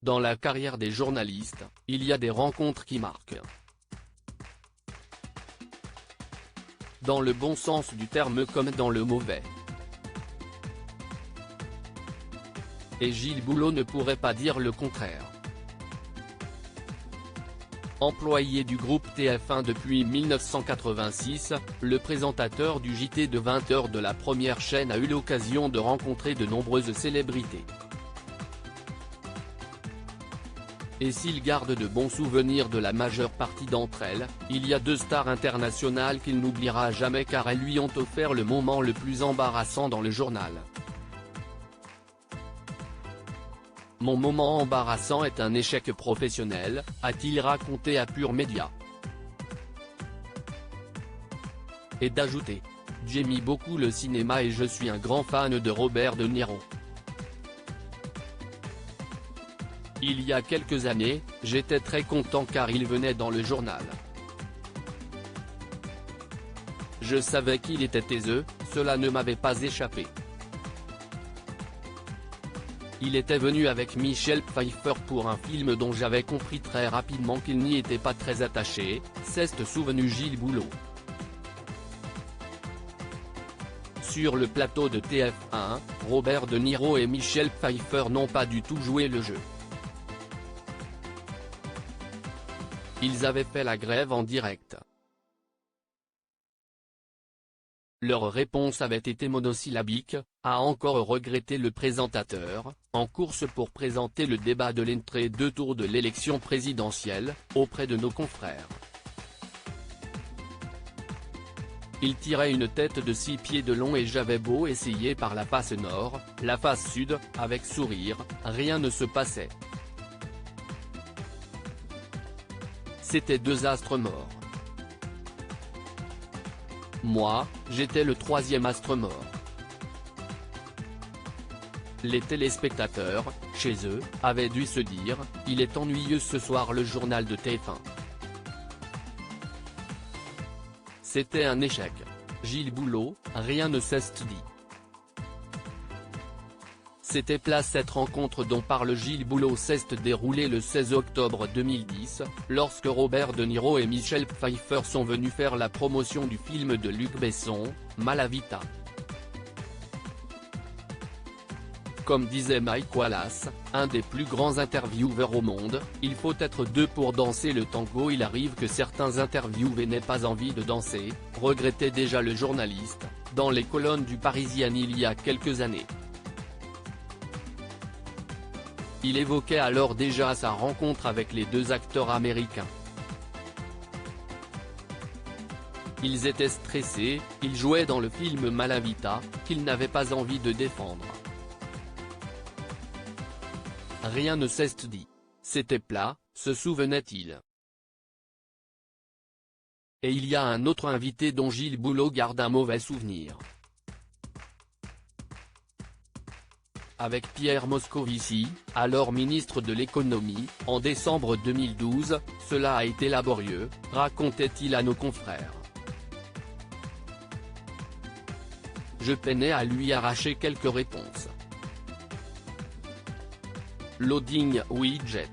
Dans la carrière des journalistes, il y a des rencontres qui marquent. Dans le bon sens du terme comme dans le mauvais. Et Gilles Boulot ne pourrait pas dire le contraire. Employé du groupe TF1 depuis 1986, le présentateur du JT de 20h de la première chaîne a eu l'occasion de rencontrer de nombreuses célébrités. Et s'il garde de bons souvenirs de la majeure partie d'entre elles, il y a deux stars internationales qu'il n'oubliera jamais car elles lui ont offert le moment le plus embarrassant dans le journal. Mon moment embarrassant est un échec professionnel, a-t-il raconté à Pure Média. Et d'ajouter: j'aime beaucoup le cinéma et je suis un grand fan de Robert De Niro. Il y a quelques années, j'étais très content car il venait dans le journal. Je savais qu'il était taiseux, cela ne m'avait pas échappé. Il était venu avec Michel Pfeiffer pour un film dont j'avais compris très rapidement qu'il n'y était pas très attaché, s'est souvenu Gilles Boulot. Sur le plateau de TF1, Robert De Niro et Michel Pfeiffer n'ont pas du tout joué le jeu. Ils avaient fait la grève en direct. Leur réponse avait été monosyllabique, a encore regretté le présentateur, en course pour présenter le débat de l'entrée-deux tours de l'élection présidentielle, auprès de nos confrères. Il tirait une tête de 6 pieds de long et j'avais beau essayer par la face nord, la face sud, avec sourire, rien ne se passait. C'étaient deux astres morts. Moi, j'étais le troisième astre mort. Les téléspectateurs, chez eux, avaient dû se dire, il est ennuyeux ce soir le journal de TF1. C'était un échec. Gilles Boulot, rien ne s'est dit. C'était place cette rencontre dont parle Gilles Boulot s'est déroulée le 16 octobre 2010, lorsque Robert De Niro et Michel Pfeiffer sont venus faire la promotion du film de Luc Besson, Malavita. Comme disait Mike Wallace, un des plus grands intervieweurs au monde, il faut être deux pour danser le tango. Il arrive que certains interviewés n'aient pas envie de danser, regrettait déjà le journaliste, dans les colonnes du Parisien il y a quelques années. Il évoquait alors déjà sa rencontre avec les deux acteurs américains. Ils étaient stressés, ils jouaient dans le film Malavita, qu'ils n'avaient pas envie de défendre. Rien ne s'est dit. C'était plat, se souvenait-il. Et il y a un autre invité dont Gilles Boulot garde un mauvais souvenir. Avec Pierre Moscovici, alors ministre de l'économie, en décembre 2012, cela a été laborieux, racontait-il à nos confrères. Je peinais à lui arracher quelques réponses. Loading widget.